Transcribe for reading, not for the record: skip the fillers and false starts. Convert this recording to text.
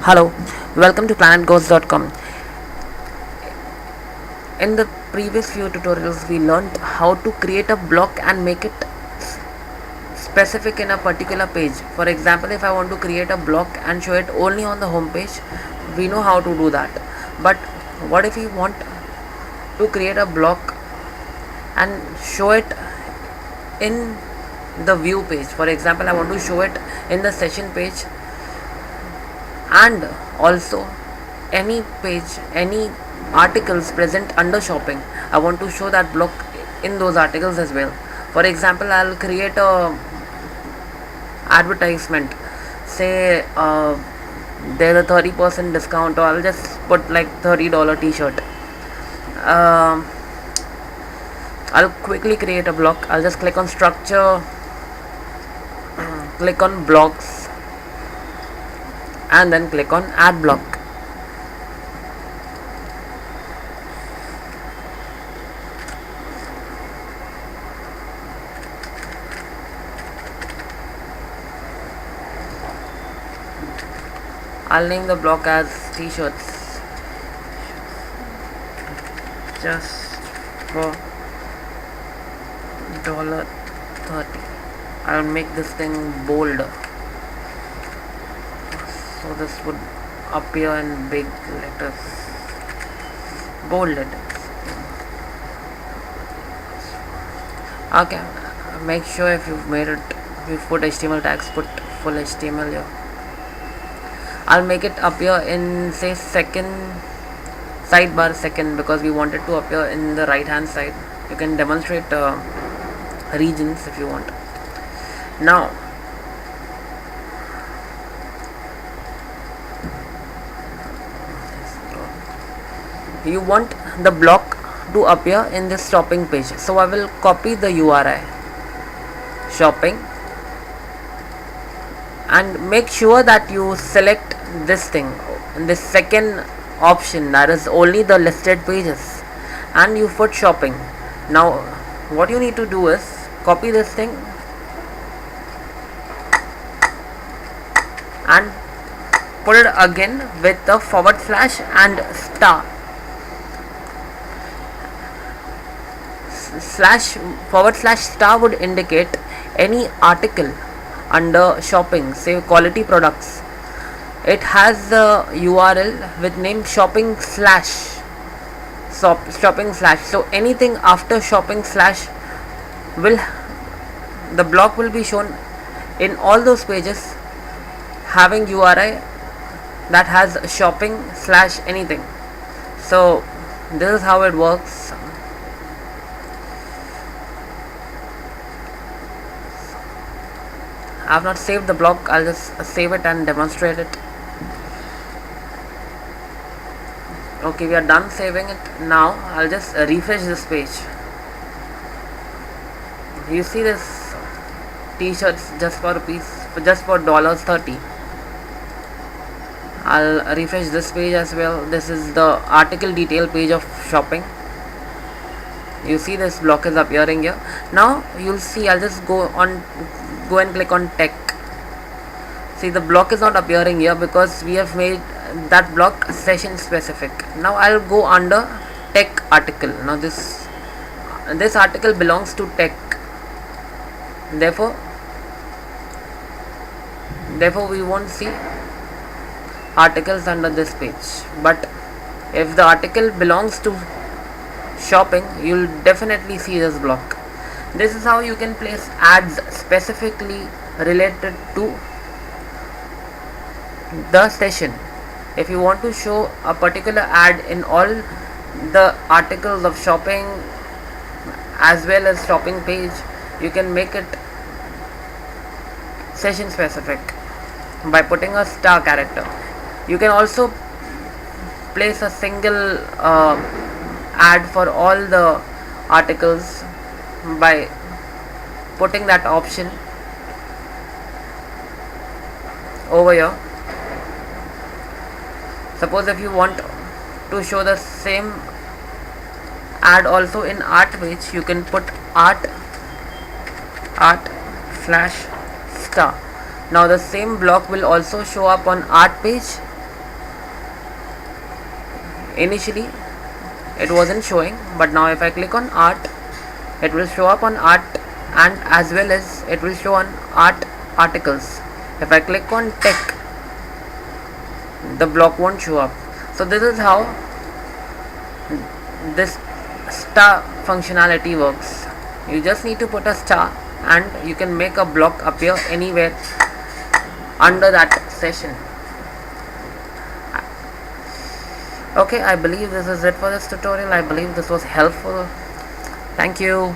Hello, welcome to planetgoals.com. In the previous few tutorials, we learned how to create a block and make it specific in a particular page. For example, if I want to create a block and show it only on the home page, we know how to do that. But what if we want to create a block and show it in the view page? For example, I want to show it in the session page and also any page, any articles present under shopping. I want to show that block in those articles as well. For example, I'll create a advertisement, say there's a 30% discount, or I'll just put like $30 t-shirt. I'll quickly create a block. I'll just click on structure, click on blocks, and then click on add block. I'll name the block as t-shirts just for $30. I'll make this thing bold, so this would appear in big letters, bold letters. Okay, make sure if you've made it, if you put HTML tags, put full HTML here. I'll make it appear in, say, second sidebar second, because we want it to appear in the right hand side. You can demonstrate regions if you want. Now you want the block to appear in this shopping page, so I will copy the URI shopping and make sure that you select this thing, this second option, that is only the listed pages, and you put shopping. Now what you need to do is copy this thing and put it again with the / and star. / star would indicate any article under shopping, say quality products. It has the URL with name shopping slash. So anything after shopping slash will, the block will be shown in all those pages having URI that has shopping slash anything. So this is how it works. I have not saved the block. I'll just save it and demonstrate it. Okay, we are done saving it. Now I'll just refresh this page. You see this t-shirts just for $30. I'll refresh this page as well. This is the article detail page of shopping. You see this block is appearing here. Now you'll see, I'll just go and click on tech. See, the block is not appearing here because we have made that block session specific. Now I'll go under tech article. Now this article belongs to tech, therefore we won't see articles under this page. But if the article belongs to shopping, you'll definitely see this block. This is how you can place ads specifically related to the session. If you want to show a particular ad in all the articles of shopping as well as shopping page, you can make it session specific by putting a star character. You can also place a single ad for all the articles by putting that option over here. Suppose if you want to show the same ad also in art page, you can put art /star. Now the same block will also show up on art page initially it wasn't showing, but now if I click on art, it will show up on art, and as well as it will show on art articles. If I click on tech, the block won't show up. So this is how this star functionality works. You just need to put a star and you can make a block appear anywhere under that session. Okay, I believe this is it for this tutorial. I believe this was helpful. Thank you.